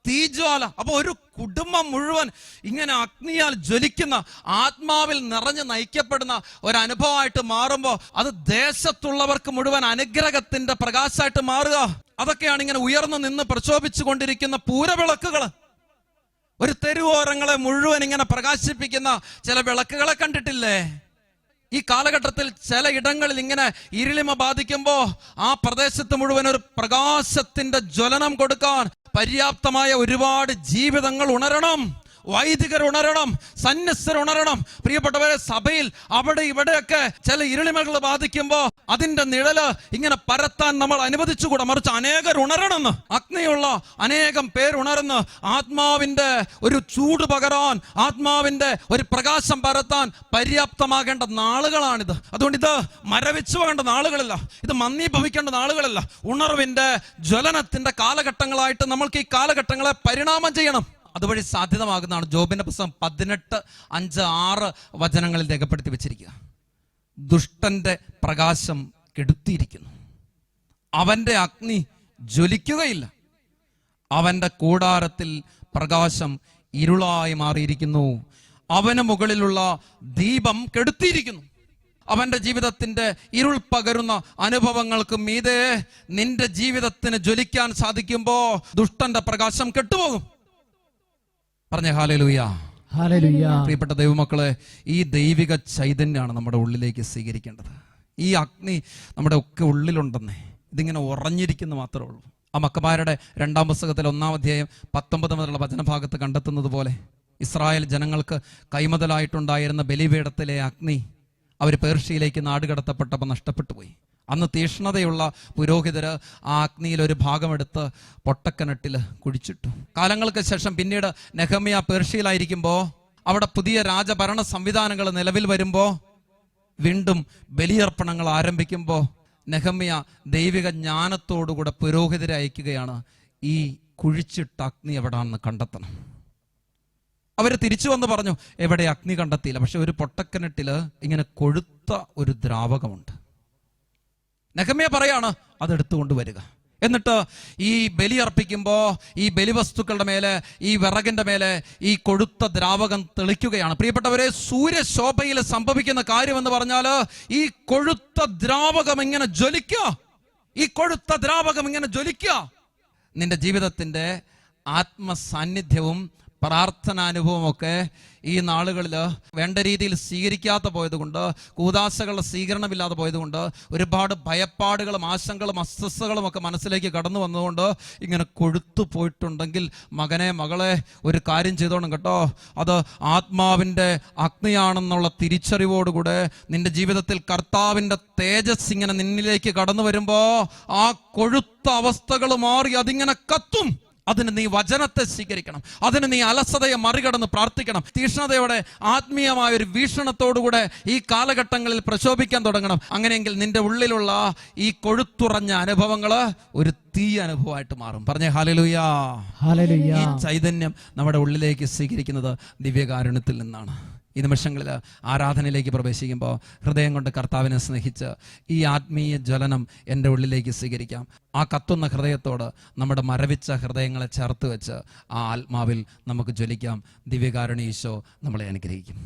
തീജ്വാല. അപ്പൊ ഒരു കുടുംബം മുഴുവൻ ഇങ്ങനെ അഗ്നിയാൽ ജ്വലിക്കുന്ന, ആത്മാവിൽ നിറഞ്ഞ് നയിക്കപ്പെടുന്ന ഒരു അനുഭവമായിട്ട് മാറുമ്പോൾ അത് ദേശത്തുള്ളവർക്ക് മുഴുവൻ അനുഗ്രഹത്തിന്റെ പ്രകാശമായിട്ട് മാറുക. അതൊക്കെയാണ് ഇങ്ങനെ ഉയർന്നു നിന്ന് പ്രക്ഷോഭിച്ചു കൊണ്ടിരിക്കുന്ന പൂരവിളക്കുകൾ. ഒരു തെരുവോരങ്ങളെ മുഴുവൻ ഇങ്ങനെ പ്രകാശിപ്പിക്കുന്ന ചില വിളക്കുകളെ കണ്ടിട്ടില്ലേ? ഈ കാലഘട്ടത്തിൽ ചില ഇടങ്ങളിൽ ഇങ്ങനെ ഇരുളിമ ബാധിക്കുമ്പോ ആ പ്രദേശത്ത് മുഴുവൻ ഒരു പ്രകാശത്തിന്റെ ജ്വലനം കൊടുക്കാൻ പര്യാപ്തമായ ഒരുപാട് ജീവിതങ്ങൾ ഉണരണം. വൈദികർ ഉണരണം, സന്യസ്തർ ഉണരണം. പ്രിയപ്പെട്ടവരെ, സഭയിൽ അവിടെ ഇവിടെയൊക്കെ ചില ഇരുളിമകൾ ബാധിക്കുമ്പോ അതിന്റെ നിഴല് ഇങ്ങനെ പരത്താൻ നമ്മൾ അനുവദിച്ചുകൂടാ. മറിച്ച് അനേകർ ഉണരണമെന്ന്, അഗ്നിയുള്ള അനേകം പേരുണർന്ന് ആത്മാവിന്റെ ഒരു ചൂട് പകരാൻ, ആത്മാവിന്റെ ഒരു പ്രകാശം പരത്താൻ പര്യാപ്തമാകേണ്ട നാളുകളാണിത്. അതുകൊണ്ട് ഇത് മരവിച്ചു പോകേണ്ട നാളുകളല്ല, ഇത് മന്ദീഭവിക്കേണ്ട നാളുകളല്ല. ഉണർവിന്റെ ജ്വലനത്തിന്റെ കാലഘട്ടങ്ങളായിട്ട് നമ്മൾക്ക് ഈ കാലഘട്ടങ്ങളെ പരിണാമം ചെയ്യണം. അതുവഴി സാധ്യതമാകുന്നതാണ് ജോബിന്റെ പുസ്തകം 18:5-6 വചനങ്ങളിൽ രേഖപ്പെടുത്തി വെച്ചിരിക്കുക. ദുഷ്ടന്റെ പ്രകാശം കെടുത്തിയിരിക്കുന്നു, അവന്റെ അഗ്നി ജ്വലിക്കുകയില്ല, അവന്റെ കൂടാരത്തിൽ പ്രകാശം ഇരുളായി മാറിയിരിക്കുന്നു, അവന് മുകളിലുള്ള ദീപം കെടുത്തിയിരിക്കുന്നു. അവന്റെ ജീവിതത്തിന്റെ ഇരുൾ പകരുന്ന അനുഭവങ്ങൾക്ക് മീതെ നിന്റെ ജീവിതത്തിന് ജ്വലിക്കാൻ സാധിക്കുമ്പോ ദുഷ്ടന്റെ പ്രകാശം കെട്ടുപോകും. പറഞ്ഞ ഹല്ലേലൂയ. ഹല്ലേലൂയ. പ്രിയപ്പെട്ട ദൈവമക്കളെ, ഈ ദൈവിക ചൈതന്യമാണ് നമ്മുടെ ഉള്ളിലേക്ക് സ്വീകരിക്കേണ്ടത്. ഈ അഗ്നി നമ്മുടെ ഒക്കെ ഉള്ളിലുണ്ടെന്നേ, ഇതിങ്ങനെ ഉറഞ്ഞിരിക്കുന്ന മാത്രമേ ഉള്ളൂ. ആ മക്കമാരുടെ 2-ാം പുസ്തകത്തിൽ 1-ാം അധ്യായം 19 മുതലുള്ള വചനഭാഗത്ത് കണ്ടെത്തുന്നത് പോലെ ഇസ്രായേൽ ജനങ്ങൾക്ക് കൈമുതലായിട്ടുണ്ടായിരുന്ന ബലിപീഠത്തിലെ അഗ്നി അവർ പേർഷ്യയിലേക്ക് നാടുകടത്തപ്പെട്ടപ്പോൾ നഷ്ടപ്പെട്ടു പോയി. അന്ന് തീഷ്ണതയുള്ള പുരോഹിതര് ആ അഗ്നിയിൽ ഒരു ഭാഗമെടുത്ത് പൊട്ടക്കിണറ്റിൽ കുഴിച്ചിട്ടു. കാലങ്ങൾക്ക് ശേഷം പിന്നീട് നെഹമ്യാ പേർഷ്യയിലായിരിക്കുമ്പോൾ അവിടെ പുതിയ രാജഭരണ സംവിധാനങ്ങൾ നിലവിൽ വരുമ്പോൾ വീണ്ടും ബലിയർപ്പണങ്ങൾ ആരംഭിക്കുമ്പോൾ നെഹമ്യാ ദൈവിക ജ്ഞാനത്തോടുകൂടെ പുരോഹിതരെ അയക്കുകയാണ്, ഈ കുഴിച്ചിട്ട അഗ്നി എവിടാണെന്ന് കണ്ടെത്തണം. അവര് തിരിച്ചു വന്ന് പറഞ്ഞു, എവിടെ അഗ്നി കണ്ടെത്തിയില്ല, പക്ഷെ ഒരു പൊട്ടക്കിണറ്റില് ഇങ്ങനെ കൊഴുത്ത ഒരു ദ്രാവകമുണ്ട്. നെഹമ്യാ പറയാണ്, അതെടുത്തുകൊണ്ട് വരിക. എന്നിട്ട് ഈ ബലി അർപ്പിക്കുമ്പോ ഈ ബലിവസ്തുക്കളുടെ മേലെ, ഈ വിറകിന്റെ മേലെ ഈ കൊഴുത്ത ദ്രാവകം തെളിക്കുകയാണ്. പ്രിയപ്പെട്ടവരെ, സൂര്യശോഭയിൽ സംഭവിക്കുന്ന കാര്യം എന്ന് പറഞ്ഞാൽ ഈ കൊഴുത്ത ദ്രാവകം ഇങ്ങനെ ജ്വലിക്കുക, ഈ കൊഴുത്ത ദ്രാവകം ഇങ്ങനെ ജ്വലിക്കുക. നിന്റെ ജീവിതത്തിന്റെ ആത്മസാന്നിധ്യവും പ്രാർത്ഥനാനുഭവമൊക്കെ ഈ നാളുകളിൽ വേണ്ട രീതിയിൽ സ്വീകരിക്കാതെ പോയതുകൊണ്ട്, കൂദാശകളുടെ സ്വീകരണമില്ലാതെ പോയതുകൊണ്ട്, ഒരുപാട് ഭയപ്പാടുകളും ആശങ്കകളും അസ്വസ്ഥതകളും ഒക്കെ മനസ്സിലേക്ക് കടന്നു വന്നതുകൊണ്ട് ഇങ്ങനെ കൊഴുത്തു പോയിട്ടുണ്ടെങ്കിൽ മകനെ മകളെ ഒരു കാര്യം ചെയ്തോണം കേട്ടോ. അത് ആത്മാവിൻ്റെ അഗ്നിയാണെന്നുള്ള തിരിച്ചറിവോടുകൂടെ നിന്റെ ജീവിതത്തിൽ കർത്താവിൻ്റെ തേജസ് ഇങ്ങനെ നിന്നിലേക്ക് കടന്നു വരുമ്പോൾ ആ കൊഴുത്ത അവസ്ഥകൾ മാറി അതിങ്ങനെ കത്തും. അതിന് നീ വചനത്തെ സ്വീകരിക്കണം, അതിന് നീ അലസതയെ മറികടന്ന് പ്രാർത്ഥിക്കണം. തീഷ്ണതയോടെ ആത്മീയമായ ഒരു വീക്ഷണത്തോടുകൂടെ ഈ കാലഘട്ടങ്ങളിൽ പ്രശോഭിക്കാൻ തുടങ്ങണം. അങ്ങനെയെങ്കിൽ നിന്റെ ഉള്ളിലുള്ള ഈ കൊഴുത്തുറഞ്ഞ അനുഭവങ്ങള് ഒരു തീ അനുഭവമായിട്ട് മാറും. പറഞ്ഞേ ഹല്ലേലൂയ. ഹല്ലേലൂയ. ഈ ചൈതന്യം നമ്മുടെ ഉള്ളിലേക്ക് സ്വീകരിക്കുന്നത് ദിവ്യകാരുണ്യത്തിൽ നിന്നാണ്. ഈ നിമിഷങ്ങളിൽ ആരാധനയിലേക്ക് പ്രവേശിക്കുമ്പോൾ ഹൃദയം കൊണ്ട് കർത്താവിനെ സ്നേഹിച്ച് ഈ ആത്മീയ ജ്വലനം എൻ്റെ ഉള്ളിലേക്ക് സ്വീകരിക്കാം. ആ കത്തുന്ന ഹൃദയത്തോട് നമ്മുടെ മരവിച്ച ഹൃദയങ്ങളെ ചേർത്ത് വെച്ച് ആ ആത്മാവിൽ നമുക്ക് ജ്വലിക്കാം. ദിവ്യകാരുണ്യ ഈശോ നമ്മളെ അനുഗ്രഹിക്കും.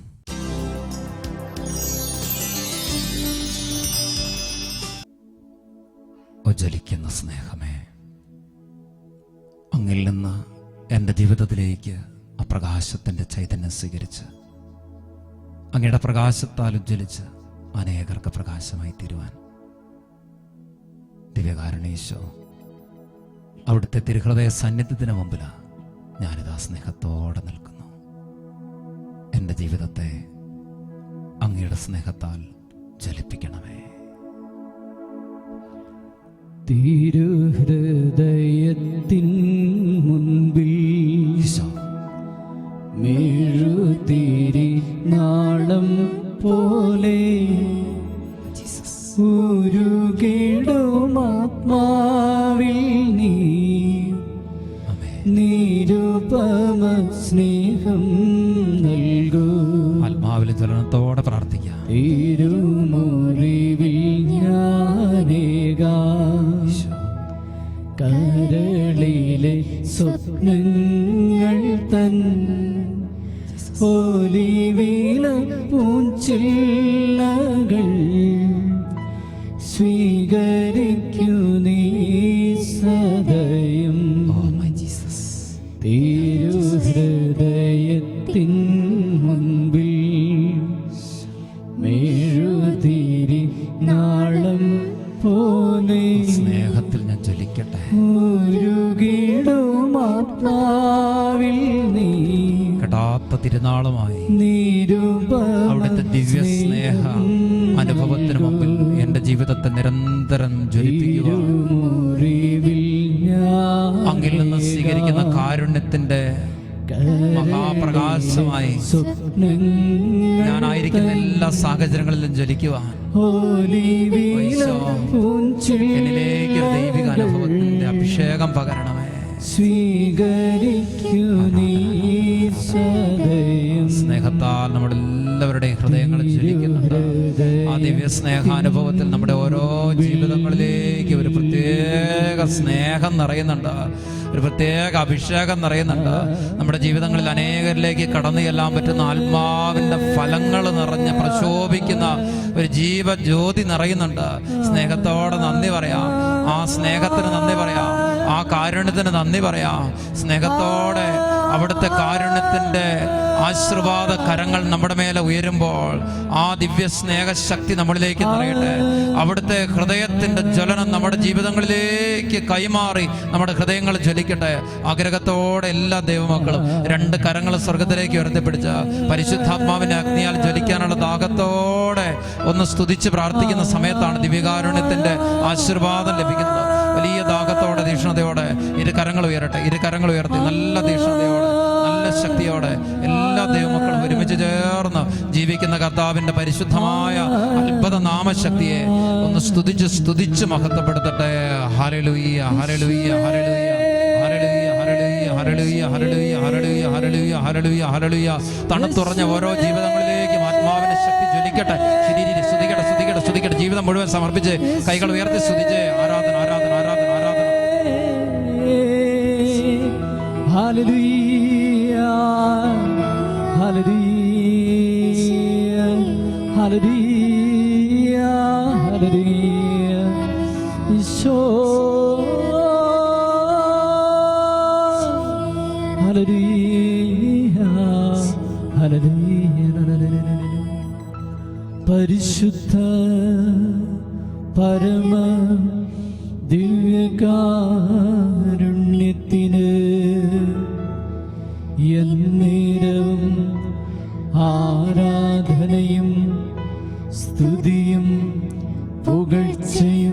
ഓ ജ്വലിക്കുന്ന സ്നേഹമേ, അങ്ങിൽ നിന്ന് എൻ്റെ ജീവിതത്തിലേക്ക് ആ പ്രകാശത്തിൻ്റെ ചൈതന്യം സ്വീകരിച്ച് അങ്ങയുടെ പ്രകാശത്താൽ ഉജ്ജ്വലിച്ച് അനേകർക്ക് പ്രകാശമായി തീരുവാൻ ദിവ്യകാരുണ്യ ഈശോ അവിടുത്തെ തിരുഹൃദയ സാന്നിധ്യത്തിന് മുമ്പിലാണ് ഞാനിതാ സ്നേഹത്തോടെ നിൽക്കുന്നു. എൻ്റെ ജീവിതത്തെ അങ്ങയുടെ സ്നേഹത്താൽ ജ്വലിപ്പിക്കണമേ. തിരുഹൃദയത്തിൻ മുൻപിൽ മെഴുതിരി നാളം പോലെ ഉരുകിടും ആത്മാവിൽ നീ നിരുപമ സ്നേഹം നൽകൂ. ആത്മാവിലെ ജ്വലനത്തോടെ പ്രാർത്ഥിക്കാം. തിരുമുറിവിൽ ഞാനേകാം കരളിലെ സ്വപ്നങ്ങൾ തൻ ഒലിവില പൂഞ്ചില്ലകൾ സ്വീകരിക്കൂ നീ സദയം. തിരുഹൃദയത്തിൻ മുൻപിൽ മെഴുതിരി നാളം പോലെ സ്നേഹത്തിൽ ഞാൻ ജ്വലിക്കട്ടെ. ഉരുകിടും ആത്മാവിൽ നീ കെടാത്ത തിരുനാളുമായി നിരുപമ അവിടുത്തെ ദിവ്യ സ്നേഹ അനുഭവത്തിന് മുമ്പിൽ എന്റെ ജീവിതത്തെ നിരന്തരം ജ്വലിപ്പിക്കുക. മുറിവിൽ അങ്ങിൽ നിന്ന് സ്വീകരിക്കുന്ന കാരുണ്യത്തിന്റെ മഹാപ്രകാശമായി ഞാനായിരിക്കുന്ന എല്ലാ സാഹചര്യങ്ങളിലും ജ്വലിക്കുവാൻ എന്നിലേക്ക് ഒരു ദൈവിക അനുഭവത്തിന്റെ അഭിഷേകം പകരണമേ. സ്വീകരിക്കൂ നീ സദയം. സ്നേഹത്താൽ നമ്മുടെ എല്ലാവരുടെയും ഹൃദയങ്ങളിൽ ജ്വലിക്കുന്നുണ്ട്. ആ ദിവ്യ സ്നേഹാനുഭവത്തിൽ നമ്മുടെ ഓരോ ജീവിതങ്ങളിലേക്ക് ഒരു പ്രത്യേക സ്നേഹം നിറയുന്നുണ്ട്, ഒരു പ്രത്യേക അഭിഷേകം നിറയുന്നുണ്ട്. നമ്മുടെ ജീവിതങ്ങളിൽ അനേകരിലേക്ക് കടന്നു ചെല്ലാൻ പറ്റുന്ന ആത്മാവിന്റെ ഫലങ്ങൾ നിറഞ്ഞ് പ്രശോഭിക്കുന്ന ഒരു ജീവജ്യോതി നിറയുന്നുണ്ട്. സ്നേഹത്തോടെ നന്ദി പറയാം. ആ സ്നേഹത്തിന് നന്ദി പറയാം. ആ കാരുണ്യത്തിന് നന്ദി പറയാം. സ്നേഹത്തോടെ അവിടുത്തെ കാരുണ്യത്തിന്റെ ആശീർവാദ കരങ്ങൾ നമ്മുടെ മേലെ ഉയരുമ്പോൾ ആ ദിവ്യ സ്നേഹശക്തി നമ്മളിലേക്ക് നിറയട്ടെ. അവിടുത്തെ ഹൃദയത്തിന്റെ ജ്വലനം നമ്മുടെ ജീവിതങ്ങളിലേക്ക് കൈമാറി നമ്മുടെ ഹൃദയങ്ങൾ ജ്വലിക്കട്ടെ. ആഗ്രഹത്തോടെ എല്ലാ ദൈവമക്കളും രണ്ട് കരങ്ങൾ സ്വർഗത്തിലേക്ക് ഉയർത്തിപ്പിടിച്ച പരിശുദ്ധാത്മാവിന്റെ അഗ്നിയാൽ ജ്വലിക്കാനുള്ള ദാഹത്തോടെ ഒന്ന് സ്തുതിച്ച് പ്രാർത്ഥിക്കുന്ന സമയത്താണ് ദിവ്യകാരുണ്യത്തിന്റെ ആശീർവാദം ലഭിക്കുന്നത്. വലിയ ദാഹത്തോടെ തീക്ഷ്ണതയോടെ ഇരു കരങ്ങൾ ഉയരട്ടെ. ഇരു കരങ്ങൾ ഉയർത്തി നല്ല തീക്ഷ്ണതയോടെ നല്ല ശക്തിയോടെ എല്ലാ ദൈവമക്കളും ഒരുമിച്ച് ചേർന്ന് ജീവിക്കുന്ന കർത്താവിന്റെ പരിശുദ്ധമായ അത്ഭുത നാമശക്തിയെ ഒന്ന് സ്തുതിച്ച് മഹത്വപ്പെടുത്തട്ടെ. ഹല്ലേലൂയ ഹല്ലേലൂയ ഹല്ലേലൂയ ഹല്ലേലൂയ ഹല്ലേലൂയ ഹല്ലേലൂയ ഹല്ലേലൂയ ഹല്ലേലൂയ ഹല്ലേലൂയ ഹല്ലേലൂയ. തണുത്തുറഞ്ഞ ഓരോ ജീവിതങ്ങളിലേക്കും ആത്മാവിന്റെ ശക്തി ജ്വലിക്കട്ടെ. ശരീരം സ്തുതിക്കട്ടെ സ്തുതിക്കട്ടെ സ്തുതിക്കട്ടെ. ജീവിതം മുഴുവൻ സമർപ്പിച്ച് കൈകൾ ഉയർത്തി സ്തുതിച്ച് ആരാധന ആരാധന ആരാധന ആരാധന. Hallelujah, hallelujah, hallelujah, hallelujah. Isho, hallelujah, hallelujah. പരിശുദ്ധ പരമ ദിവ്യകാരുണ്യത്തിന് എന്നേരവും ആരാധനയും സ്തുതിയും പുകഴ്ചയും